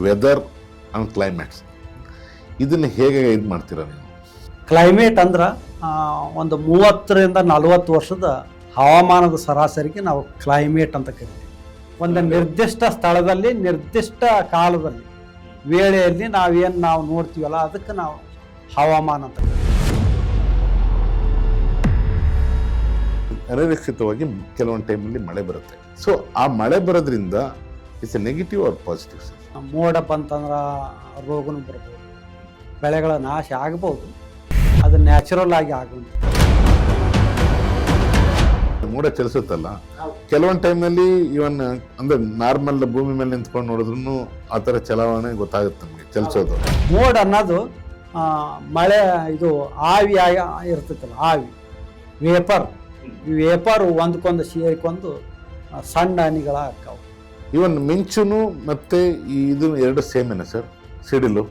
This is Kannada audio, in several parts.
ವೆದರ್ ಆ್ಯಂಡ್ ಕ್ಲೈಮೇಟ್ಸ್ ಇದನ್ನು ಹೇಗೆ ಇದು ಮಾಡ್ತೀರಾ ನೀವು? ಕ್ಲೈಮೇಟ್ ಅಂದ್ರೆ ಒಂದು 30ರಿಂದ 40 ವರ್ಷದ ಹವಾಮಾನದ ಸರಾಸರಿಗೆ ನಾವು ಕ್ಲೈಮೇಟ್ ಅಂತ ಕರಿತೀವಿ. ಒಂದು ನಿರ್ದಿಷ್ಟ ಸ್ಥಳದಲ್ಲಿ ನಿರ್ದಿಷ್ಟ ಕಾಲದಲ್ಲಿ ವೇಳೆಯಲ್ಲಿ ನಾವು ನೋಡ್ತೀವಲ್ಲ ಅದಕ್ಕೆ ನಾವು ಹವಾಮಾನ ಅಂತ ಕರಿತೀವಿ. ಅನಿರೀಕ್ಷಿತವಾಗಿ ಕೆಲವೊಂದು ಟೈಮಲ್ಲಿ ಮಳೆ ಬರುತ್ತೆ. ಸೊ ಆ ಮಳೆ ಬರೋದ್ರಿಂದ it's A negative or positive sir? ಮೋಡ ಬಂತಂದ್ರೆ ರೋಗನೂ ಬರ್ಬೋದು, ಬೆಳೆಗಳ ನಾಶ ಆಗ್ಬೋದು, ಅದು ನ್ಯಾಚುರಲ್ ಆಗಿ ಆಗುವುದು. ಮೋಡ ಚಲಿಸುತ್ತಲ್ಲ, ಕೆಲವೊಂದು ಟೈಮ್ನಲ್ಲಿ ಇವನ್ ಅಂದ್ರೆ ನಾರ್ಮಲ್ ಭೂಮಿ ಮೇಲೆ ನಿಂತ್ಕೊಂಡು ನೋಡಿದ್ರು ಆ ಥರ ಚಲಾವಣೆ ಗೊತ್ತಾಗುತ್ತೆ ನಮಗೆ, ಚಲಿಸೋದು. ಮೋಡ ಅನ್ನೋದು ಮಳೆ ಇದು ಆವಿ ಇರ್ತೈತಲ್ಲ, ಆವಿ ವೇಪರ್, ಈ ವೇಪರ್ ಒಂದಕ್ಕೊಂದು ಸೇರಿಕೊಂಡು ಸಣ್ಣ ಹನಿಗಳ ಆಗ್ತಾವೆ. ಇವನ್ ಮಿಂಚುನು ಮತ್ತೆ ಇದು ಎರಡು ಸೇಮ್ ಏನ ಸರ್? ಸಿಡಿಲು,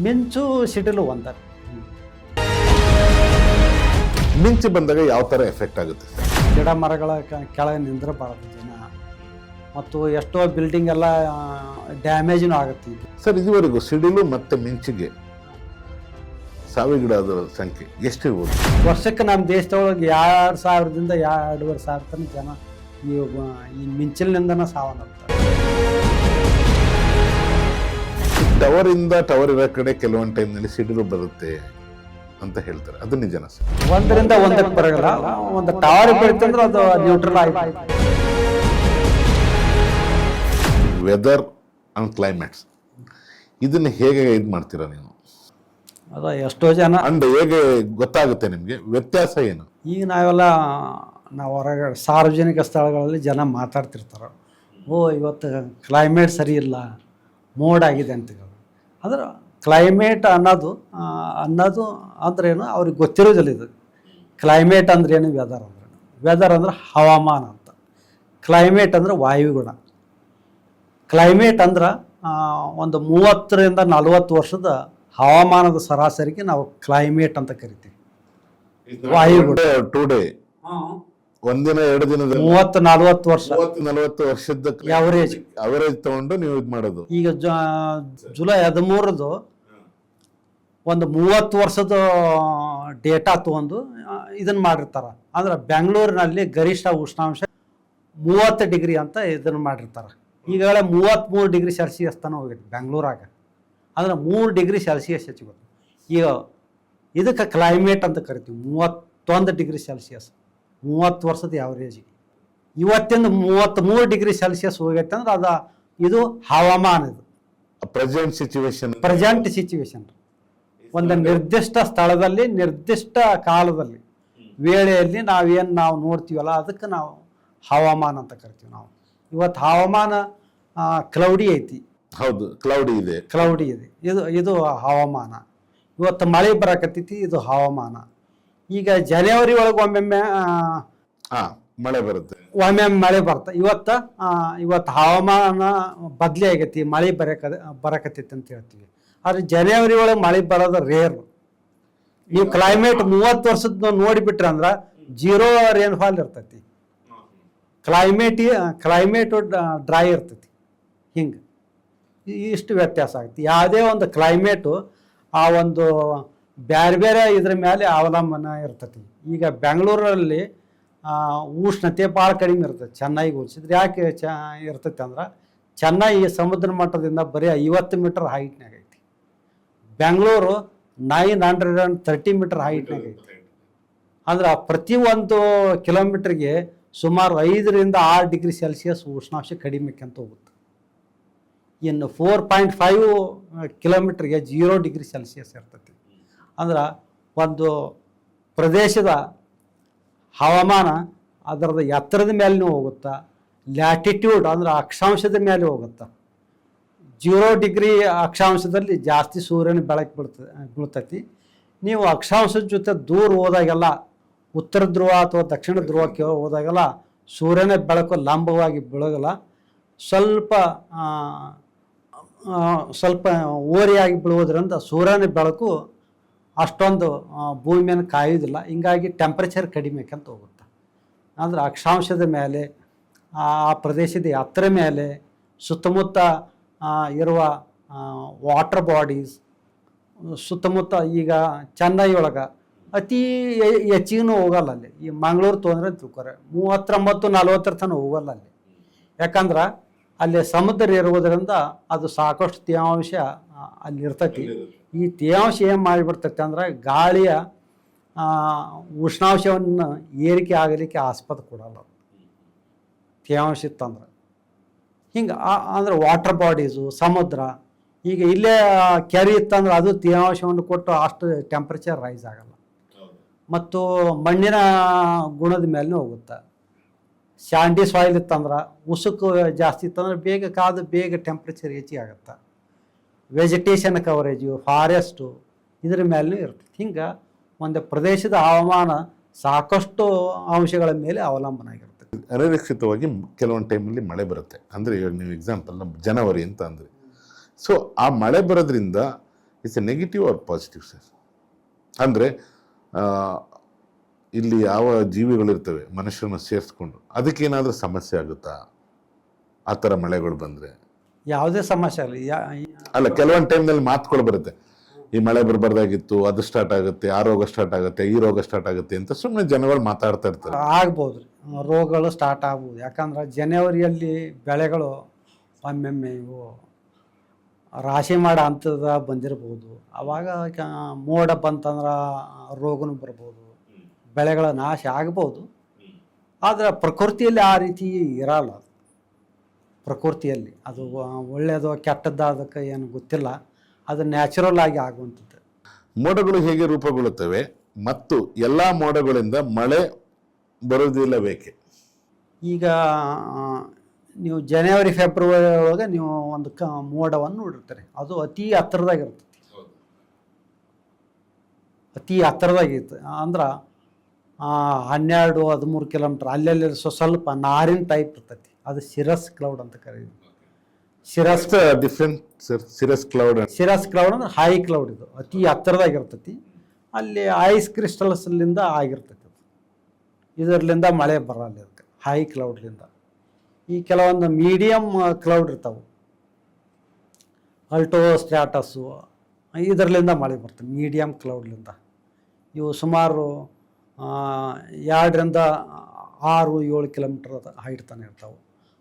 ಮಿಂಚು ಸಿಡಿಲು ಒಂದರ. ಮಿಂಚು ಬಂದಾಗ ಯಾವ ಥರ ಎಫೆಕ್ಟ್ ಆಗುತ್ತೆ ಸರ್? ಗಿಡ ಮರಗಳ ಕೆಳಗೆ ನಿಂದ್ರಬಾರದು ಜನ, ಮತ್ತು ಎಷ್ಟೋ ಬಿಲ್ಡಿಂಗ್ ಎಲ್ಲ ಡ್ಯಾಮೇಜ್ನೂ ಆಗುತ್ತೆ. ಸರ್ ಇದುವರೆಗೂ ಸಿಡಿಲು ಮತ್ತೆ ಮಿಂಚಿಗೆ ಸಾವಿಗೀಡಾದ ಸಂಖ್ಯೆ ಎಷ್ಟಿರ್ಬೋದು? ವರ್ಷಕ್ಕೆ ನಮ್ಮ ದೇಶದೊಳಗೆ 2000ದಿಂದ 2500 ತನಕ ಜನ ಈ ಮಿಂಚಿಲಿನಿಂದನೇ ಸಾವನ್ನಪ್ತಾರೆ. ಟವರ್ ಇರೋ ಕಡೆ ಕೆಲವೊಂದು ಟೈಮ್ನಲ್ಲಿ ಸಿಡಿಲು ಬರುತ್ತೆ ಅಂತ ಹೇಳ್ತಾರೆ, ಅದು ನಿಜನಾ ಸರ್? 1ರಿಂದ 1ಕ್ಕೆ ಬರಲ್ಲ, ಒಂದು ಟವರ್ ಬೀಳ್ತಂದ್ರೆ ಅದು ನ್ಯೂಟ್ರಲ್ ಆಗಿ. ವೆದರ್ ಆ್ಯಂಡ್ ಕ್ಲೈಮೇಟ್ಸ್ ಇದನ್ನು ಹೇಗೆ ಇದು ಮಾಡ್ತೀರಾ ನೀವು? ಅದು ಎಷ್ಟೋ ಜನ ಅಂಡ್ ಹೇಗೆ ಗೊತ್ತಾಗುತ್ತೆ ನಿಮಗೆ ವ್ಯತ್ಯಾಸ ಏನು? ಈಗ ನಾವು ಹೊರಗಡೆ ಸಾರ್ವಜನಿಕ ಸ್ಥಳಗಳಲ್ಲಿ ಜನ ಮಾತಾಡ್ತಿರ್ತಾರೆ, ಇವತ್ತು ಕ್ಲೈಮೇಟ್ ಸರಿ ಇಲ್ಲ, ಮೋಡ ಆಗಿದೆ ಅಂತ. ಅಂದ್ರೆ ಕ್ಲೈಮೇಟ್ ಅನ್ನೋದು ಅಂದ್ರೇನು ಅವ್ರಿಗೆ ಗೊತ್ತಿರೋದಿಲ್ಲ. ಇದು ಕ್ಲೈಮೇಟ್ ಅಂದ್ರೇನು, ವೆದರ್ ಅಂದ್ರೇನು. ವೆದರ್ ಅಂದ್ರೆ ಹವಾಮಾನ ಅಂತ, ಕ್ಲೈಮೇಟ್ ಅಂದ್ರೆ ವಾಯುಗುಣ. ಕ್ಲೈಮೇಟ್ ಅಂದ್ರೆ ಒಂದು 30ರಿಂದ 40 ವರ್ಷದ ಹವಾಮಾನದ ಸರಾಸರಿಗೆ ನಾವು ಕ್ಲೈಮೇಟ್ ಅಂತ ಕರಿತೀವಿ. ವಾಯುಗುಣ ಟುಡೇ ಒಂದಿನ ಎರಡು ದಿನದ 30-40 ವರ್ಷ 40 ವರ್ಷದ ಅವರೇಜ್ ತಗೊಂಡು ನೀವು ಇದು ಮಾಡೋದು. ಈಗ ಜುಲೈ 13 ಒಂದು 30 ವರ್ಷದ ಡೇಟಾ ತಗೊಂಡು ಇದನ್ನ ಮಾಡಿರ್ತಾರೆ. ಅಂದ್ರೆ ಬೆಂಗಳೂರಿನಲ್ಲಿ ಗರಿಷ್ಠ ಉಷ್ಣಾಂಶ 30 ಡಿಗ್ರಿ ಅಂತ ಇದನ್ನು ಮಾಡಿರ್ತಾರೆ. ಈಗಾಗಲೇ 33 ಡಿಗ್ರಿ ಸೆಲ್ಸಿಯಸ್ ತನಕ ಹೋಗಿದೆ ಬೆಂಗಳೂರಾಗ. ಅಂದ್ರೆ 3 ಡಿಗ್ರಿ ಸೆಲ್ಸಿಯಸ್ ಹೆಚ್ಚಿಗೋದು. ಈಗ ಇದಕ್ಕೆ ಕ್ಲೈಮೇಟ್ ಅಂತ ಕರಿತೀವಿ. 31 ಡಿಗ್ರಿ ಸೆಲ್ಸಿಯಸ್ 30 ವರ್ಷದ ಯಾವರೇಜ್. ಇವತ್ತಿಂದ 33 ಡಿಗ್ರಿ ಸೆಲ್ಸಿಯಸ್ ಹೋಗೈತೆ ಅಂದ್ರೆ ಇದು ಹವಾಮಾನ. ಇದು ಪ್ರೆಸೆಂಟ್ ಸಿಚುವೇಶನ್. ಒಂದು ನಿರ್ದಿಷ್ಟ ಸ್ಥಳದಲ್ಲಿ ನಿರ್ದಿಷ್ಟ ಕಾಲದಲ್ಲಿ ವೇಳೆಯಲ್ಲಿ ನಾವು ನೋಡ್ತೀವಲ್ಲ ಅದಕ್ಕೆ ನಾವು ಹವಾಮಾನ ಅಂತ ಕರಿತೀವಿ. ನಾವು ಇವತ್ತು ಹವಾಮಾನ ಕ್ಲೌಡಿ ಐತಿ. ಹೌದು, ಕ್ಲೌಡಿ ಇದೆ. ಇದು ಹವಾಮಾನ. ಇವತ್ತು ಮಳೆ ಬರಕತ್ತೈತಿ, ಇದು ಹವಾಮಾನ. ಈಗ ಜನವರಿ ಒಳಗೆ ಒಮ್ಮೊಮ್ಮೆ ಮಳೆ ಬರುತ್ತೆ, ಒಮ್ಮೊಮ್ಮೆ ಮಳೆ ಬರುತ್ತೆ. ಇವತ್ತು ಹವಾಮಾನ ಬದಲಿ ಆಗೈತಿ, ಮಳೆ ಬರಕತ್ತೈತಿ ಅಂತ ಹೇಳ್ತೀವಿ. ಆದ್ರೆ ಜನವರಿ ಒಳಗೆ ಮಳೆ ಬರೋದು ರೇರ್. ನೀವು ಕ್ಲೈಮೇಟ್ 30 ವರ್ಷದ ನೋಡಿಬಿಟ್ರೆ ಅಂದ್ರೆ 0 ರೇನ್ಫಾಲ್ ಇರ್ತೈತಿ. ಕ್ಲೈಮೇಟು ಡ್ರೈ ಇರ್ತೈತಿ. ಹಿಂಗೆ ಇಷ್ಟು ವ್ಯತ್ಯಾಸ ಆಗುತ್ತೆ. ಯಾವುದೇ ಒಂದು ಕ್ಲೈಮೇಟು ಆ ಒಂದು ಬೇರೆ ಇದ್ರ ಮೇಲೆ ಅವಲಂಬನ ಇರ್ತೈತಿ. ಈಗ ಬೆಂಗಳೂರಲ್ಲಿ ಉಷ್ಣತೆ ಭಾಳ ಕಡಿಮೆ ಇರ್ತೈತಿ ಚೆನ್ನೈಗೆ ಹೋಲಿಸಿದ್ರೆ. ಯಾಕೆ ಇರ್ತೈತಿ ಅಂದ್ರೆ ಚೆನ್ನೈ ಸಮುದ್ರ ಮಟ್ಟದಿಂದ ಬರೀ 50 ಮೀಟರ್ ಹೈಟ್ನಾಗ ಐತಿ. ಬೆಂಗಳೂರು 930 ಮೀಟರ್ ಹೈಟ್ನಾಗ ಐತಿ. ಅಂದ್ರೆ ಪ್ರತಿ ಒಂದು ಕಿಲೋಮೀಟ್ರಿಗೆ ಸುಮಾರು 5ರಿಂದ 6 ಡಿಗ್ರಿ ಸೆಲ್ಸಿಯಸ್ ಉಷ್ಣಾಂಶ ಕಡಿಮೆ ಅಂತ ಹೋಗುತ್ತೆ. ಇನ್ನು 4.5 ಕಿಲೋಮೀಟ್ರಿಗೆ 0 ಡಿಗ್ರಿ ಸೆಲ್ಸಿಯಸ್ ಇರ್ತೈತಿ. ಅಂದ್ರೆ ಒಂದು ಪ್ರದೇಶದ ಹವಾಮಾನ ಅದರದ ಎತ್ತರದ ಮೇಲೂ ಹೋಗುತ್ತಾ, ಲ್ಯಾಟಿಟ್ಯೂಡ್ ಅಂದ್ರೆ ಅಕ್ಷಾಂಶದ ಮೇಲೆ ಹೋಗುತ್ತಾ. 0 ಡಿಗ್ರಿ ಅಕ್ಷಾಂಶದಲ್ಲಿ ಜಾಸ್ತಿ ಸೂರ್ಯನ ಬೆಳಕು ಬೀಳ್ತೈತಿ. ನೀವು ಅಕ್ಷಾಂಶದ ಜೊತೆ ದೂರ ಹೋದಾಗೆಲ್ಲ, ಉತ್ತರ ಧ್ರುವ ಅಥವಾ ದಕ್ಷಿಣ ಧ್ರುವಕ್ಕೆ ಹೋದಾಗೆಲ್ಲ ಸೂರ್ಯನ ಬೆಳಕು ಲಂಬವಾಗಿ ಬೀಳೋಗಲ್ಲ, ಸ್ವಲ್ಪ ಓರೆಯಾಗಿ ಬೀಳುವುದರಿಂದ ಸೂರ್ಯನ ಬೆಳಕು ಅಷ್ಟೊಂದು ಭೂಮಿಯನ್ನು ಕಾಯೋದಿಲ್ಲ. ಹಿಂಗಾಗಿ ಟೆಂಪ್ರೇಚರ್ ಕಡಿಮೆ ಅಂತ ಹೋಗುತ್ತೆ. ಅಂದರೆ ಅಕ್ಷಾಂಶದ ಮೇಲೆ, ಆ ಪ್ರದೇಶದ ಎತ್ತರ ಮೇಲೆ, ಸುತ್ತಮುತ್ತ ಇರುವ ವಾಟರ್ ಬಾಡೀಸ್ ಸುತ್ತಮುತ್ತ ಈಗ ಚೆನ್ನೈ ಒಳಗೆ ಅತಿ ಹೆಚ್ಚಿಗೂ ಹೋಗಲ್ಲ ಅಲ್ಲಿ. ಈ ಮಂಗಳೂರು ತೊಗೊಂಡ್ರೆ ತಿಳ್ಕೊರೆ 39-40 ತನಕ ಹೋಗಲ್ಲ ಅಲ್ಲಿ. ಯಾಕಂದ್ರೆ ಅಲ್ಲಿ ಸಮುದ್ರ ಇರುವುದರಿಂದ ಅದು ಸಾಕಷ್ಟು ತೇವಾಂಶ ಅಲ್ಲಿ ಇರ್ತೈತಿ. ಈ ತೇವಾಂಶ ಏನು ಮಾಡಿಬಿಡ್ತೈತೆ ಅಂದ್ರೆ ಗಾಳಿಯ ಉಷ್ಣಾಂಶವನ್ನು ಏರಿಕೆ ಆಗಲಿಕ್ಕೆ ಆಸ್ಪದ ಕೊಡಲ್ಲ ತೇವಾಂಶ ಇತ್ತಂದ್ರೆ. ಹಿಂಗೆ ಅಂದ್ರೆ ವಾಟರ್ ಬಾಡೀಸು ಸಮುದ್ರ ಈಗ ಇಲ್ಲೇ ಕೆರೆ ಇತ್ತಂದ್ರೆ ಅದು ತೇವಾಂಶವನ್ನು ಕೊಟ್ಟು ಅಷ್ಟು ಟೆಂಪ್ರೇಚರ್ ರೈಸ್ ಆಗಲ್ಲ. ಮತ್ತು ಮಣ್ಣಿನ ಗುಣದ ಮೇಲೂ ಹೋಗುತ್ತೆ. ಸ್ಯಾಂಡಿ ಸಾಯಿಲ್ ಇತ್ತಂದ್ರೆ ಉಸುಕು ಜಾಸ್ತಿ ಇತ್ತಂದ್ರೆ ಬೇಗ ಟೆಂಪ್ರೇಚರ್ ಹೆಚ್ಚಿಗೆ ಆಗುತ್ತೆ. ವೆಜಿಟೇಷನ್ ಕವರೇಜು ಫಾರೆಸ್ಟು ಇದ್ರ ಮೇಲೂ ಇರ್ತದೆ. ಹಿಂಗೆ ಒಂದು ಪ್ರದೇಶದ ಹವಾಮಾನ ಸಾಕಷ್ಟು ಅಂಶಗಳ ಮೇಲೆ ಅವಲಂಬನೆ ಆಗಿರ್ತದೆ. ಅನಿರೀಕ್ಷಿತವಾಗಿ ಕೆಲವೊಂದು ಟೈಮಲ್ಲಿ ಮಳೆ ಬರುತ್ತೆ. ಅಂದರೆ ಇವಾಗ ನೀವು ಎಕ್ಸಾಂಪಲ್ ಜನವರಿ ಅಂತ ಅಂದರೆ, ಸೊ ಆ ಮಳೆ ಬರೋದ್ರಿಂದ it's A negative or positive sir? ಅಂದರೆ ಇಲ್ಲಿ ಯಾವ ಜೀವಿಗಳಿರ್ತವೆ ಮನುಷ್ಯರನ್ನ ಸೇರಿಸ್ಕೊಂಡು ಅದಕ್ಕೇನಾದರೂ ಸಮಸ್ಯೆ ಆಗುತ್ತಾ ಆ ಥರ ಮಳೆಗಳು ಬಂದರೆ? ಯಾವುದೇ ಸಮಸ್ಯೆ ಅಲ್ಲ, ಕೆಲವೊಂದು ಟೈಮ್ನಲ್ಲಿ ಮಾತುಗಳು ಬರುತ್ತೆ, ಈ ಮಳೆ ಬರಬಾರ್ದಾಗಿತ್ತು, ಅದು ಸ್ಟಾರ್ಟ್ ಆಗುತ್ತೆ, ಆ ರೋಗ ಸ್ಟಾರ್ಟ್ ಆಗುತ್ತೆ, ಈ ರೋಗ ಸ್ಟಾರ್ಟ್ ಆಗುತ್ತೆ ಅಂತ ಸುಮ್ಮನೆ ಜನಗಳು ಮಾತಾಡ್ತಾ ಇರ್ತಾರೆ. ಆಗ್ಬೋದು ರೀ, ರೋಗಗಳು ಸ್ಟಾರ್ಟ್ ಆಗ್ಬೋದು. ಯಾಕಂದ್ರೆ ಜನವರಿಯಲ್ಲಿ ಬೆಳೆಗಳು ಒಮ್ಮೊಮ್ಮೆ ಇವು ರಾಶಿ ಮಾಡೋ ಹಂತದ ಬಂದಿರ್ಬೋದು. ಅವಾಗ ಮೋಡ ಬಂತಂದ್ರೆ ರೋಗನೂ ಬರ್ಬೋದು, ಬೆಳೆಗಳ ನಾಶ ಆಗ್ಬೋದು. ಆದರೆ ಪ್ರಕೃತಿಯಲ್ಲಿ ಆ ರೀತಿ ಇರಲ್ಲ. ಪ್ರಕೃತಿಯಲ್ಲಿ ಅದು ಒಳ್ಳೆಯದು ಕೆಟ್ಟದ್ದು ಅದಕ್ಕೆ ಏನು ಗೊತ್ತಿಲ್ಲ, ಅದು ನ್ಯಾಚುರಲ್ ಆಗಿ ಆಗುವಂಥದ್ದು. ಮೋಡಗಳು ಹೇಗೆ ರೂಪುಗೊಳ್ಳುತ್ತವೆ ಮತ್ತು ಎಲ್ಲ ಮೋಡಗಳಿಂದ ಮಳೆ ಬರೋದಿಲ್ಲ ಬೇಕೆ? ಈಗ ನೀವು ಜನವರಿ ಫೆಬ್ರವರಿ ಒಳಗೆ ನೀವು ಒಂದು ಮೋಡವನ್ನು ನೋಡಿರ್ತಾರೆ, ಅದು ಅತಿ ಹತ್ತಿರದಾಗಿರ್ತೈತಿ. ಅತಿ ಹತ್ತಿರದಾಗಿತ್ತು ಅಂದ್ರೆ 12-13 ಕಿಲೋಮೀಟ್ರ್ ಅಲ್ಲೆಲ್ಲಿ ಸ್ವಲ್ಪ ನಾರಿನ ಟೈಪ್ ಇರ್ತೈತಿ. ಅದು ಸಿರಸ್ ಕ್ಲೌಡ್ ಅಂತ ಕರೀತೀವಿ. ಸಿರಸ್ ಕ್ಲೌಡ್ ಅಂದ್ರೆ ಹೈ ಕ್ಲೌಡ್. ಇದು ಅತಿ ಹತ್ತಿರದಾಗಿರ್ತೈತಿ. ಅಲ್ಲಿ ಐಸ್ ಕ್ರಿಸ್ಟಲ್ಸ್ಲಿಂದ ಆಗಿರ್ತೈತಿ. ಇದರ್ಲಿಂದ ಮಳೆ ಬರಲ್ಲ ಅದಕ್ಕೆ, ಹೈ ಕ್ಲೌಡ್ಲಿಂದ. ಈ ಕೆಲವೊಂದು ಮೀಡಿಯಮ್ ಕ್ಲೌಡ್ ಇರ್ತಾವೆ, ಅಲ್ಟೋ ಸ್ಟ್ರಾಟಸ್ಸು, ಇದರ್ಲಿಂದ ಮಳೆ ಬರ್ತದೆ ಮೀಡಿಯಮ್ ಕ್ಲೌಡ್ಲಿಂದ. ಇವು ಸುಮಾರು 2-6-7 ಕಿಲೋಮೀಟ್ರ್ ಹೈಟ್ ತನಕ ಇರ್ತಾವೆ.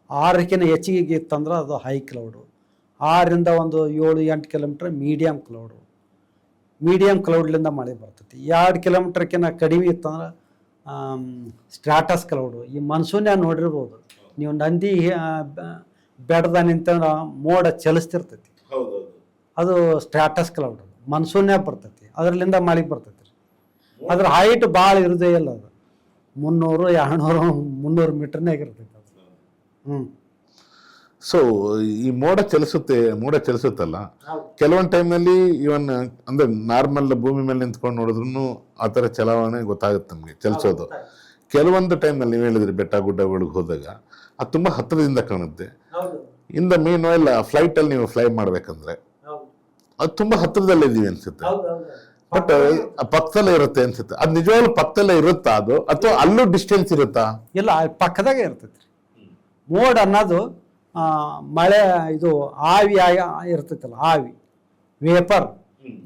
6ಕ್ಕಿಂತ ಹೆಚ್ಚಿಗೆ ಇತ್ತಂದ್ರೆ ಅದು ಹೈ ಕ್ಲೌಡು. 6ರಿಂದ 7-8 ಕಿಲೋಮೀಟ್ರ್ ಮೀಡಿಯಮ್ ಕ್ಲೌಡು. ಮೀಡಿಯಮ್ ಕ್ಲೌಡ್ಲಿಂದ ಮಳೆ ಬರ್ತೈತಿ. 2 ಕಿಲೋಮೀಟ್ರ್ಕಿಂತ ಕಡಿಮೆ ಇತ್ತಂದ್ರೆ ಸ್ಟ್ರಾಟಸ್ ಕ್ಲೌಡು. ಈ ಮನ್ಸೂನ್ಯಾಗ ನೋಡಿರ್ಬೋದು ನೀವು, ನಂದಿ ಬೆಟ್ಟದ ನಿಂತಂದ್ರೆ ಮೋಡ ಚಲಿಸ್ತಿರ್ತೈತಿ, ಅದು ಸ್ಟ್ರಾಟಸ್ ಕ್ಲೌಡ್. ಮನ್ಸೂನ್ಯಾಗ ಬರ್ತೈತಿ, ಅದರಲ್ಲಿಂದ ಮಳೆ ಬರ್ತೈತಿ. ಅದ್ರ ಹೈಟ್ ಭಾಳ ಇರೋದೇ ಇಲ್ಲ, ಅದು 300-200-300 ಮೀಟರ್ನಾಗ ಇರ್ತೈತಿ ಅದು. ಸೊ ಈ ಮೋಡ ಚಲಿಸುತ್ತಲ್ಲ, ಕೆಲವೊಂದು ಟೈಮ್ನಲ್ಲಿ ಇವನ್ ಅಂದ್ರೆ ನಾರ್ಮಲ್ ಭೂಮಿ ಮೇಲೆ ನಿಂತ್ಕೊಂಡು ನೋಡಿದ್ರು ಆ ಥರ ಚಲಾವಣೆ ಗೊತ್ತಾಗುತ್ತೆ ನಮಗೆ, ಚಲಿಸೋದು. ಕೆಲವೊಂದು ಟೈಮ್ನಲ್ಲಿ ನೀವು ಹೇಳಿದ್ರಿ ಬೆಟ್ಟ ಗುಡ್ಡಗಳಿಗೆ ಹೋದಾಗ ಅದು ತುಂಬ ಹತ್ತಿರದಿಂದ ಕಾಣುತ್ತೆ. ಇಂದ ಮೀನ್ ಎಲ್ಲ ಫ್ಲೈಟಲ್ಲಿ ನೀವು ಫ್ಲೈ ಮಾಡ್ಬೇಕಂದ್ರೆ ಅದು ತುಂಬ ಹತ್ತಿರದಲ್ಲೇ ಇದೀವಿ ಅನ್ಸುತ್ತೆ, ಬಟ್ ಪಕ್ಕದಲ್ಲೇ ಇರುತ್ತೆ ಅನ್ಸುತ್ತೆ. ಅದು ನಿಜವಾಗ್ಲೂ ಪಕ್ಕದಲ್ಲೇ ಇರುತ್ತಾ ಅದು, ಅಥವಾ ಅಲ್ಲೂ ಡಿಸ್ಟೆನ್ಸ್ ಇರುತ್ತಾ? ಇಲ್ಲ, ಪಕ್ಕದಾಗೆ ಇರ್ತೈತಿ. ಮೋಡ ಅನ್ನೋದು ಮಳೆ ಇದು ಆವಿ ಇರ್ತೈತಲ್ಲ, ಆವಿ ವೇಪರ್.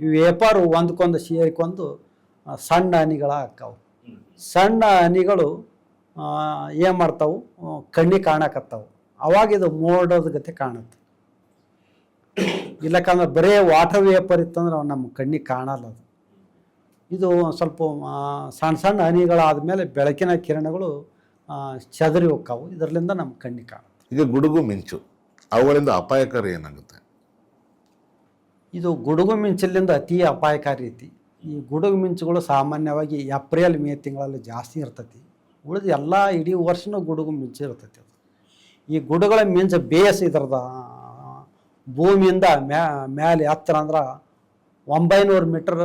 ಈ ವೇಪರ್ ಒಂದಕ್ಕೊಂದು ಸೇರಿಕೊಂಡು ಸಣ್ಣ ಹನಿಗಳ ಆಕ್ಕಾವು. ಸಣ್ಣ ಹನಿಗಳು ಏನು ಮಾಡ್ತಾವು, ಕಣ್ಣಿಗೆ ಕಾಣಕತ್ತಾವು. ಅವಾಗ ಇದು ಮೋಡದ ಗತೆ ಕಾಣುತ್ತೆ. ಇಲ್ಲಕ್ಕಂದ್ರೆ ಬರೇ ವಾಟರ್ ವೇಪರ್ ಇತ್ತಂದ್ರೆ ನಮ್ಮ ಕಣ್ಣಿಗೆ ಕಾಣಲ್ಲ ಅದು. ಇದು ಸ್ವಲ್ಪ ಸಣ್ಣ ಹನಿಗಳಾದ್ಮೇಲೆ ಬೆಳಕಿನ ಕಿರಣಗಳು ಚದರಿ ಹೋಗ್ತಾವು, ಇದರಿಂದ ನಮ್ಮ ಕಣ್ಣಿಗೆ ಕಾಣುತ್ತೆ. ಈಗ ಗುಡುಗು ಮಿಂಚು, ಅವುಗಳಿಂದ ಅಪಾಯಕಾರಿ ಏನಾಗುತ್ತೆ? ಇದು ಗುಡುಗು ಮಿಂಚಲಿಂದ ಅತಿ ಅಪಾಯಕಾರಿ ಐತಿ. ಈ ಗುಡುಗು ಮಿಂಚುಗಳು ಸಾಮಾನ್ಯವಾಗಿ ಏಪ್ರಿಲ್-ಮೇ ತಿಂಗಳಲ್ಲಿ ಜಾಸ್ತಿ ಇರ್ತೈತಿ. ಉಳಿದು ಎಲ್ಲ ಇಡೀ ವರ್ಷನೂ ಗುಡುಗು ಮಿಂಚು ಇರ್ತೈತಿ. ಅದು ಈ ಗುಡುಗಳ ಮಿಂಚು ಬೇಸ್ ಇದ್ರದ ಭೂಮಿಯಿಂದ ಮೇಲೆ ಎತ್ತರ ಅಂದ್ರೆ 900 ಮೀಟರ್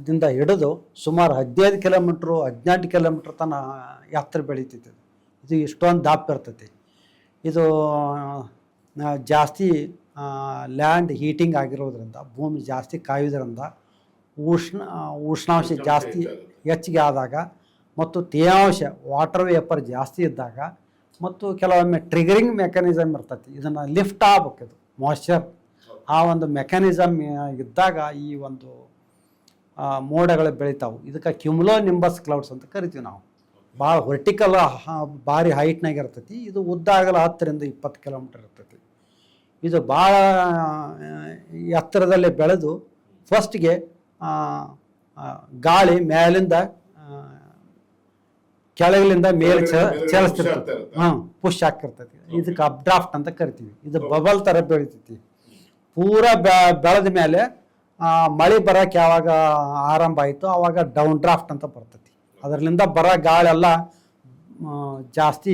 ದಿಂದ ಹಿಡಿದು ಸುಮಾರು 15 ಕಿಲೋಮೀಟ್ರು 18 ಕಿಲೋಮೀಟ್ರ್ ತನಕ ಎತ್ತರ ಬೆಳೀತೈತಿ. ಇದು ಇಷ್ಟೊಂದು ದಾಪ್ ಇರ್ತೈತಿ. ಇದು ಜಾಸ್ತಿ ಲ್ಯಾಂಡ್ ಹೀಟಿಂಗ್ ಆಗಿರೋದ್ರಿಂದ, ಭೂಮಿ ಜಾಸ್ತಿ ಕಾಯೋದ್ರಿಂದ ಉಷ್ಣಾಂಶ ಜಾಸ್ತಿ ಹೆಚ್ಚಿಗೆ ಆದಾಗ, ಮತ್ತು ತೇವಾಂಶ ವಾಟರ್ ವೇಪರ್ ಜಾಸ್ತಿ ಇದ್ದಾಗ, ಮತ್ತು ಕೆಲವೊಮ್ಮೆ ಟ್ರಿಗರಿಂಗ್ ಮೆಕ್ಯಾನಿಸಮ್ ಇರ್ತೈತಿ. ಇದನ್ನು ಲಿಫ್ಟ್ ಆಗ್ಬೇಕು. ಇದು ಮಾಯ್ಶ್ಚರ್ ಆ ಒಂದು ಮೆಕ್ಯಾನಿಸಮ್ ಇದ್ದಾಗ ಈ ಒಂದು ಮೋಡಗಳು ಬೆಳಿತಾವೆ. ಇದಕ್ಕೆ ಕ್ಯುಮ್ಲೋ ನಿಂಬಸ್ ಕ್ಲೌಡ್ಸ್ ಅಂತ ಕರಿತೀವಿ ನಾವು. ಭಾಳ ವರ್ಟಿಕಲ್ ಭಾರಿ ಹೈಟ್ನಾಗ ಇರ್ತೈತಿ. ಇದು ಉದ್ದ ಆಗಲ್ಲ 10-20 ಕಿಲೋಮೀಟರ್ ಇರ್ತೈತಿ. ಇದು ಭಾಳ ಎತ್ತರದಲ್ಲಿ ಬೆಳೆದು ಫಸ್ಟ್ಗೆ ಗಾಳಿ ಮೇಲಿಂದ ಕೆಳಗಿಲಿಂದ ಮೇಲೆ ಚಲಿಸ್ತಿರ್ತೈತಿ. ಪುಷ್ ಹಾಕಿರ್ತೈತಿ. ಇದಕ್ಕೆ ಅಪ್ಡ್ರಾಫ್ಟ್ ಅಂತ ಕರಿತೀವಿ. ಇದು ಬಬಲ್ ಥರ ಬೆಳಿತೈತಿ. ಪೂರ ಬೆಳೆದ ಮೇಲೆ ಮಳೆ ಬರೋಕ್ಕೆ ಯಾವಾಗ ಆರಂಭ ಆಯಿತು ಆವಾಗ ಡೌನ್ ಡ್ರಾಫ್ಟ್ ಅಂತ ಬರ್ತೈತಿ. ಅದರಿಂದ ಬರೋ ಗಾಳೆಲ್ಲ ಜಾಸ್ತಿ,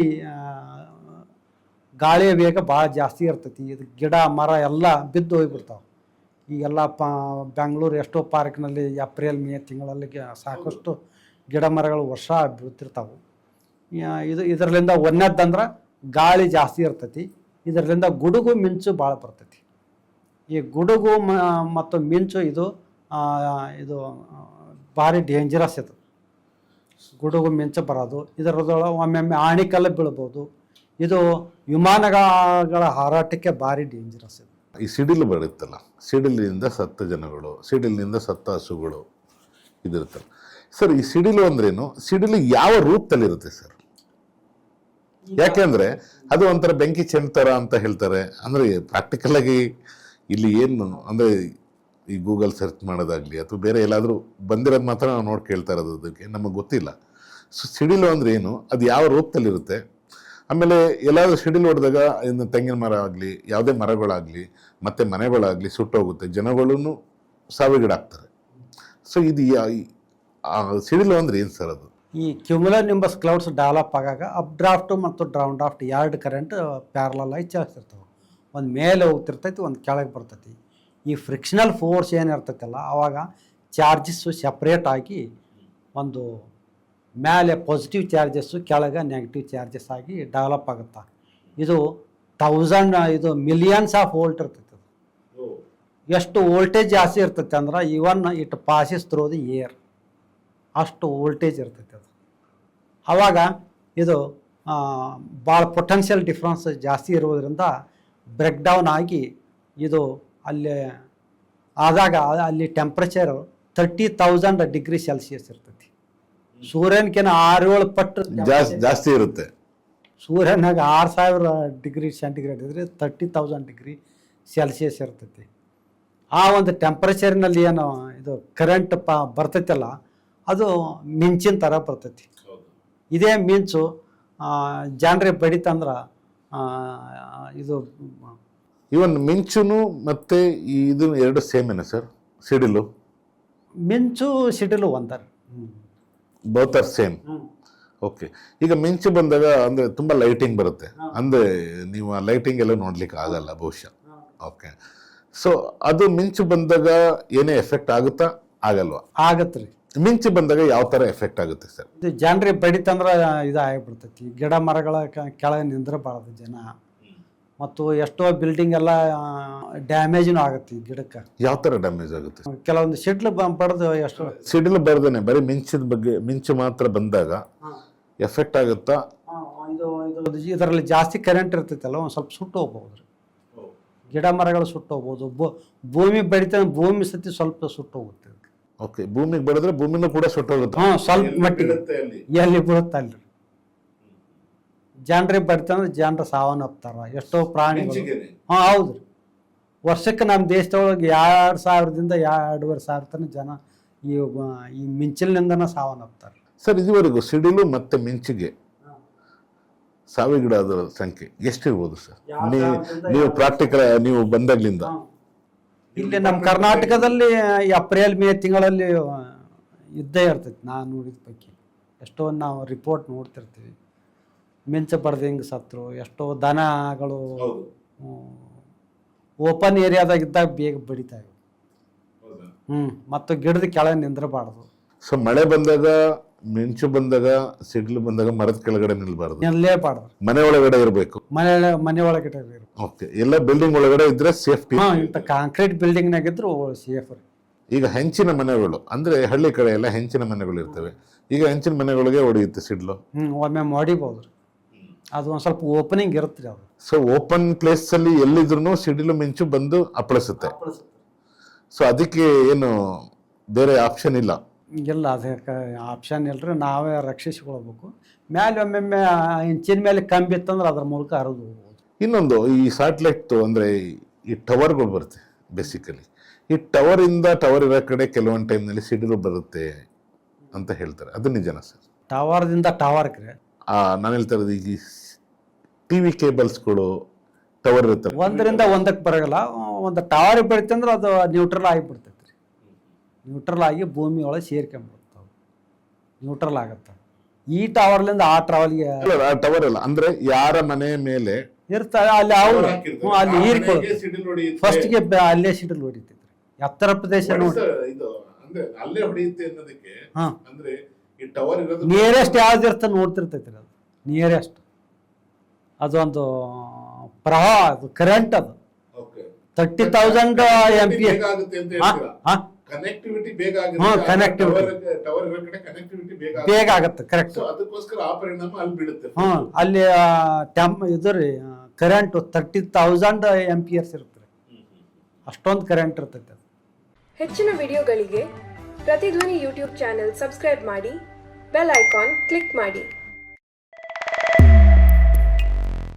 ಗಾಳಿಯ ವೇಗ ಭಾಳ ಜಾಸ್ತಿ ಇರ್ತೈತಿ. ಇದು ಗಿಡ ಮರ ಎಲ್ಲ ಬಿದ್ದು ಹೋಗಿಬಿಡ್ತಾವೆ. ಈಗೆಲ್ಲ ಬೆಂಗಳೂರು ಎಷ್ಟೋ ಪಾರ್ಕ್ನಲ್ಲಿ ಏಪ್ರಿಲ್ ಮೇ ತಿಂಗಳಲ್ಲಿ ಸಾಕಷ್ಟು ಗಿಡ ಮರಗಳು ವರ್ಷ ಬೀಳ್ತಿರ್ತಾವೆ. ಇದರಲ್ಲಿಂದ ಒಂದನೇದಂದ್ರೆ ಗಾಳಿ ಜಾಸ್ತಿ ಇರ್ತೈತಿ. ಇದರಿಂದ ಗುಡುಗು ಮಿಂಚು ಭಾಳ ಬರ್ತೈತಿ. ಈ ಗುಡುಗು ಮತ್ತು ಮಿಂಚು ಇದು ಭಾರಿ ಡೇಂಜರಸ್ ಇದು. ಗುಡುಗು ಮಿಂಚು ಬರೋದು, ಇದರದೊಳಗೆ ಒಮ್ಮೊಮ್ಮೆ ಆಣಿಕಲ್ಲು ಬೀಳ್ಬೋದು. ಇದು ವಿಮಾನಗಳ ಹಾರಾಟಕ್ಕೆ ಭಾರಿ ಡೇಂಜರಸ್ ಇದು. ಈ ಸಿಡಿಲು ಬರುತ್ತಲ್ಲ, ಸಿಡಿಲಿನಿಂದ ಸತ್ತ ಜನಗಳು, ಸಿಡಿಲಿನಿಂದ ಸತ್ತ ಹಸುಗಳು ಇದಿರುತ್ತಲ್ಲ ಸರ್. ಈ ಸಿಡಿಲು ಅಂದ್ರೇನು? ಸಿಡಿಲು ಯಾವ ರೂಪದಲ್ಲಿರುತ್ತೆ ಸರ್? ಯಾಕೆಂದ್ರೆ ಅದು ಒಂಥರ ಬೆಂಕಿ ಚೆಂಡ್ತಾರ ಅಂತ ಹೇಳ್ತಾರೆ. ಅಂದ್ರೆ ಪ್ರಾಕ್ಟಿಕಲ್ ಆಗಿ ಇಲ್ಲಿ ಏನು ಅಂದ್ರೆ ಈ ಗೂಗಲ್ ಸರ್ಚ್ ಮಾಡೋದಾಗ್ಲಿ ಅಥವಾ ಬೇರೆ ಎಲ್ಲಾದರೂ ಬಂದಿರೋದು ಮಾತ್ರ ನಾವು ನೋಡಿ ಕೇಳ್ತಾ ಇರೋದು, ಅದಕ್ಕೆ ನಮಗೆ ಗೊತ್ತಿಲ್ಲ. ಸೊ ಸಿಡಿಲು ಅಂದ್ರೆ ಏನು, ಅದು ಯಾವ ರೂಪದಲ್ಲಿರುತ್ತೆ, ಆಮೇಲೆ ಎಲ್ಲಾದರೂ ಸಿಡಿಲು ಹೊಡೆದಾಗ ಇನ್ನು ತೆಂಗಿನ ಮರ ಆಗಲಿ ಯಾವುದೇ ಮರಗಳಾಗಲಿ ಮತ್ತು ಮನೆಗಳಾಗಲಿ ಸುಟ್ಟೋಗುತ್ತೆ, ಜನಗಳೂ ಸಾವಿಗೀಡಾಗ್ತಾರೆ. ಸೊ ಇದು ಸಿಡಿಲು ಅಂದ್ರೆ ಏನು ಸರ್? ಅದು ಈ ಕ್ಯುಮುಲೋ ನಿಂಬಸ್ ಕ್ಲೌಡ್ಸ್ ಡೆವಲಪ್ ಆಗಾಗ ಅಪ್ ಡ್ರಾಫ್ಟು ಮತ್ತು ಡೌನ್ ಡ್ರಾಫ್ಟ್ ಎರಡು ಕರೆಂಟ್ ಪ್ಯಾರಲಲ್ ಆಗಿ ಚಲಿಸ್ತಿರ್ತವೆ. ಒಂದು ಮೇಲೆ ಹೋಗ್ತಿರ್ತೈತಿ, ಒಂದು ಕೆಳಗೆ ಬರ್ತೈತಿ. ಈ ಫ್ರಿಕ್ಷನಲ್ ಫೋರ್ಸ್ ಏನಿರ್ತೈತಲ್ಲ ಆವಾಗ ಚಾರ್ಜಸ್ಸು ಸಪ್ರೇಟ್ ಆಗಿ ಒಂದು ಮೇಲೆ ಪಾಸಿಟಿವ್ ಚಾರ್ಜಸ್ಸು ಕೆಳಗೆ ನೆಗೆಟಿವ್ ಚಾರ್ಜಸ್ ಆಗಿ ಡೆವಲಪ್ ಆಗುತ್ತೆ. ಇದು ಮಿಲಿಯನ್ಸ್ ಆಫ್ ವೋಲ್ಟ್ ಇರ್ತೈತಿ. ಅದು ಎಷ್ಟು ವೋಲ್ಟೇಜ್ ಜಾಸ್ತಿ ಇರ್ತೈತೆ ಅಂದ್ರೆ ಇವನ್ it passes through the air, ಅಷ್ಟು ವೋಲ್ಟೇಜ್ ಇರ್ತೈತೆ ಅದು. ಆವಾಗ ಇದು ಭಾಳ ಪೊಟೆನ್ಷಿಯಲ್ ಡಿಫ್ರೆನ್ಸ್ ಜಾಸ್ತಿ ಇರೋದ್ರಿಂದ ಬ್ರೇಕ್ ಡೌನ್ ಆಗಿ ಇದು ಅಲ್ಲಿ ಆದಾಗ ಅಲ್ಲಿ ಟೆಂಪ್ರೇಚರ್ 30,000 ಡಿಗ್ರಿ ಸೆಲ್ಸಿಯಸ್ ಇರ್ತೈತಿ. ಸೂರ್ಯನಕಿನ 6-7 ಪಟ್ಟು ಜಾಸ್ತಿ ಇರುತ್ತೆ. ಸೂರ್ಯನಾಗ 6,000 ಡಿಗ್ರಿ ಸೆಂಟಿಗ್ರೇಡ್ ಇದ್ರೆ 30,000 ಡಿಗ್ರಿ ಸೆಲ್ಸಿಯಸ್ ಇರ್ತೈತಿ. ಆ ಒಂದು ಟೆಂಪ್ರೇಚರ್ನಲ್ಲಿ ಏನು ಇದು ಕರೆಂಟ್ ಬರ್ತೈತಲ್ಲ ಅದು ಮಿಂಚಿನ ಥರ ಬರ್ತೈತಿ. ಇದೇ ಮಿಂಚು ಜನರಿಗೆ ಬಡಿತಂದ್ರೆ ಇದು ಇವನ್ ಮಿಂಚುನು ಮತ್ತೆ ಇದು ಎರಡು ಸೇಮೇನಾ ಸರ್? ಸಿಡಿಲು ಮಿಂಚು ಸಿಡಿಲು ಒಂದರ ಬೋತ್ ಆರ್ ಸೇಮ್. ಓಕೆ. ಈಗ ಮಿಂಚು ಬಂದಾಗ ಅಂದ್ರೆ ತುಂಬಾ ಲೈಟಿಂಗ್ ಬರುತ್ತೆ, ಅಂದ್ರೆ ನೀವು ಆ ಲೈಟಿಂಗ್ ಎಲ್ಲ ನೋಡ್ಲಿಕ್ಕೆ ಆಗಲ್ಲ ಬಹುಶಃ. ಓಕೆ. ಸೊ ಅದು ಮಿಂಚು ಬಂದಾಗ ಏನೇ ಎಫೆಕ್ಟ್ ಆಗುತ್ತಾ ಆಗಲ್ವಾ? ಆಗತ್ರಿ. ಮಿಂಚು ಬಂದಾಗ ಯಾವ ತರ ಎಫೆಕ್ಟ್ ಆಗುತ್ತೆ ಸರ್? ಇದು ಜನರಿಗೆ ಬಡಿತಂದ್ರೆ ಇದು ಆಗಿಬಿಡ್ತೈತಿ. ಗಿಡ ಮರಗಳ ಕೆಳಗೆ ನಿಂದ್ರಬಾರ್ದು ಜನ. ಮತ್ತು ಎಷ್ಟೋ ಬಿಲ್ಡಿಂಗ್ ಎಲ್ಲ ಡ್ಯಾಮೇಜ್ನೂ ಆಗುತ್ತೆ ಈ ಗಿಡಕ್ಕೆ. ಯಾವ ತರ ಡ್ಯಾಮೇಜ್ ಆಗುತ್ತೆ? ಕೆಲವೊಂದು ಸಿಡ್ಲು ಬಡ್ದು ಎಷ್ಟೋ ಸಿಡಿಲು ಬರ್ದೇನೆ ಬರೀ ಮಿಂಚಿನ ಬಗ್ಗೆ, ಮಿಂಚು ಮಾತ್ರ ಬಂದಾಗ ಎಫೆಕ್ಟ್ ಆಗುತ್ತಾ? ಇದರಲ್ಲಿ ಜಾಸ್ತಿ ಕರೆಂಟ್ ಇರ್ತೈತಲ್ಲ ಒಂದು ಸ್ವಲ್ಪ ಸುಟ್ಟು ಹೋಗ್ಬೋದು ರೀ. ಗಿಡ ಮರಗಳು ಸುಟ್ಟು ಹೋಗ್ಬೋದು. ಭೂಮಿ ಬಡಿತ ಭೂಮಿ ಸತಿ ಸ್ವಲ್ಪ ಸುಟ್ಟು ಹೋಗುತ್ತೆ. ಓಕೆ. ಭೂಮಿಗೆ ಬಡಿದ್ರೆ ಭೂಮಿನೂ ಕೂಡ ಸುಟ್ಟೋಗುತ್ತೆ. ಸ್ವಲ್ಪ ಮಟ್ಟಿಗೆ ಎಲ್ಲಿ ಬೀಳುತ್ತೆ ಅಲ್ಲಿ. ಜನರಿಗೆ ಬಡಿತಂದ್ರೆ ಜನರು ಸಾವನ್ನಪ್ತಾರ ಎಷ್ಟೋ ಪ್ರಾಣಿಗಳು. ಹೌದು ರೀ. ವರ್ಷಕ್ಕೆ ನಮ್ಮ ದೇಶದೊಳಗೆ 2,000ದಿಂದ 2,500 ತನಕ ಜನ ಈ ಮಿಂಚಿಲಿನಿಂದನೇ ಸಾವನ್ನಪ್ತಾರೆ. ಸರ್, ಇದುವರೆಗೂ ಸಿಡಿಲು ಮತ್ತೆ ಮಿಂಚಿಗೆ ಸಾವಿಗೀಡಾದ ಸಂಖ್ಯೆ ಎಷ್ಟಿರ್ಬೋದು ಸರ್? ನೀವು ಪ್ರಾಕ್ಟಿಕಲ್ ನೀವು ಬಂದಾಗ್ಲಿಂದ ಇಲ್ಲಿ ನಮ್ಮ ಕರ್ನಾಟಕದಲ್ಲಿ ಏಪ್ರಿಲ್ ಮೇ ತಿಂಗಳಲ್ಲಿ ಇದ್ದೇ ಇರ್ತೈತಿ. ನಾನು ನೋಡಿದ ಪೈಕಿ ಎಷ್ಟೋ ನಾವು ರಿಪೋರ್ಟ್ ನೋಡ್ತಿರ್ತೀವಿ. ಮಿಂಚು ಬಡ್ದು ಹಿಂಗೆ ಸತ್ರು, ಎಷ್ಟೋ ದನಗಳು ಓಪನ್ ಏರಿಯಾದಾಗ ಇದ್ದಾಗ ಬೇಗ ಬಡಿತಾವೆ. ಮತ್ತು ಗಿಡದ ಕೆಳಗೆ ನಿಂದ್ರಬಾರ್ದು. ಸೊ ಮಳೆ ಬಂದಾಗ, ಮಿಂಚು ಬಂದಾಗ, ಸಿಡಿಲು ಬಂದಾಗ ಮರದ ಕೆಳಗಡೆ ನಿಲ್ಬಾರ್ದು, ನಿಲ್ಲೇಬಾರ್ದು. ಮನೆ ಒಳಗಡೆ ಇರಬೇಕು. ಮನೆ ಒಳಗಡೆ ಇರಬೇಕು. ಓಕೆ. ಎಲ್ಲ ಬಿಲ್ಡಿಂಗ್ ಒಳಗಡೆ ಇದ್ರೆ ಸೇಫ್ಟಿ. ಇಂಥ ಕಾಂಕ್ರೀಟ್ ಬಿಲ್ಡಿಂಗ್ನಾಗಿದ್ರು ಸೇಫ್. ಈಗ ಹೆಂಚಿನ ಮನೆಗಳು ಅಂದ್ರೆ ಹಳ್ಳಿ ಕಡೆ ಎಲ್ಲ ಹೆಂಚಿನ ಮನೆಗಳು ಇರ್ತವೆ. ಈಗ ಹೆಂಚಿನ ಮನೆಗಳಿಗೆ ಹೊಡೆಯುತ್ತೆ ಸಿಡ್ಲು. ಒಮ್ಮೆ ಹೊಡಿಬಹುದು. ಅದು ಒಂದು ಸ್ವಲ್ಪ ಓಪನಿಂಗ್ ಇರುತ್ತೆ ರೀ ಅದು. ಸೊ ಓಪನ್ ಪ್ಲೇಸ್ ಅಲ್ಲಿ ಎಲ್ಲಿದ್ರು ಸಿಡಿಲು ಮಿಂಚು ಬಂದು ಅಪ್ಪಳಿಸುತ್ತೆ. ಸೊ ಅದಕ್ಕೆ ಏನು ಬೇರೆ ಆಪ್ಷನ್ ಇಲ್ಲ. ಇಲ್ಲ, ಅದಕ್ಕೆ ಆಪ್ಷನ್ ಇಲ್ಲರಿ, ನಾವೇ ರಕ್ಷಿಸ್ಕೊಳ್ಬೇಕು. ಮೇಲೆ ಒಮ್ಮೊಮ್ಮೆ ಇಂಚಿನ ಮೇಲೆ ಕಂಬಿ ಇತ್ತಂದ್ರೆ ಅದ್ರ ಮೂಲಕ ಹರಿದು ಹೋಗ್ಬೋದು. ಇನ್ನೊಂದು ಈ ಸ್ಯಾಟಲೈಟ್ ಅಂದರೆ ಈ ಟವರ್ಗಳು ಬರುತ್ತೆ ಬೇಸಿಕಲಿ. ಈ ಟವರಿಂದ ಟವರ್ ಇರೋ ಕಡೆ ಕೆಲವೊಂದು ಟೈಮ್ನಲ್ಲಿ ಸಿಡಿಲು ಬರುತ್ತೆ ಅಂತ ಹೇಳ್ತಾರೆ, ಅದು ನಿಜನಾ ಸರ್? ಟವರ್ದಿಂದ ಟವರ್ಗೆ ನಾನು ಹೇಳ್ತಾ ಇರೋದು ಈ ಟಿವಿ ಕೇಬಲ್ಸ್ಗಳು ಟವರ್ ಇರುತ್ತೆ, ಒಂದರಿಂದ ಒಂದಕ್ಕೆ ಬರೋಲ್ಲ. ಒಂದು ಟವರ್ ಬೆಳಿತೆ ಅಂದ್ರೆ ಅದು ನ್ಯೂಟ್ರಲ್ ಆಗಿಬಿಡ್ತೈತೆ ರೀ. ನ್ಯೂಟ್ರಲ್ ಆಗಿ ಭೂಮಿ ಒಳಗೆ ಸೇರ್ಕೊಂಡ್ಬಿಡ್ತಾವೆ, ನ್ಯೂಟ್ರಲ್ ಆಗುತ್ತೆ. ಈ ಟವರ್ಲಿಂದ ಆ ಟ್ರಾವೆಲ್ಗೆ ಟವರ್ ಅಲ್ಲ ಅಂದ್ರೆ ಯಾರ ಮನೆ ಮೇಲೆ ಇರ್ತಾರೆ ಅಲ್ಲಿ ಅವ್ರು ಅಲ್ಲಿ ಹೀರ್ಕೊಳ್ಳಿ ಫಸ್ಟ್ಗೆ ಅಲ್ಲೇ ಸಿಡಿಲು ಹೊಡಿತೈತ್ರಿ. ಎತ್ತರ ಪ್ರದೇಶ ನೋಡಿ ಅಲ್ಲೇ ಹೊಡೆಯುತ್ತೆ ಅನ್ನೋದಕ್ಕೆ ಹಾಂ ಅಂದ್ರೆ ಈ ಟವರ್ ಇರೋದು ನಿಯರೆಸ್ಟ್ ಯಾವ್ದು ಇರ್ತದೆ ನೋಡ್ತಿರ್ತೈತಿ ಅದು. ನಿಯರೆಸ್ಟ್ ಅದೊಂದು ಪ್ರವಾಹ, ಅದು ಕರೆಂಟ್, ಅದು 30,000 MPH. ಕನೆಕ್ಟಿವಿಟಿ ಬೇಗ ಬೇಗ ಆಗುತ್ತೆ. ಕರೆಕ್ಟ್. ಅದಕ್ಕೋಸ್ಕರ ಆ ಪರಿಣಾಮ ಅಲ್ಲಿ ಬೀಳುತ್ತೆ. ಅಲ್ಲಿ ಇದು ರೀ ಕರೆಂಟ್ 30,000 MPH ಇರುತ್ತೆ. ಅಷ್ಟೊಂದು ಕರೆಂಟ್ ಇರ್ತೈತೆ. ಹೆಚ್ಚಿನ ವಿಡಿಯೋಗಳಿಗೆ ಪ್ರತಿಧ್ವನಿ ಯೂಟ್ಯೂಬ್ ಚಾನೆಲ್ ಸಬ್ಸ್ಕ್ರೈಬ್ ಮಾಡಿ, ಬೆಲ್ ಐಕಾನ್ ಕ್ಲಿಕ್ ಮಾಡಿ.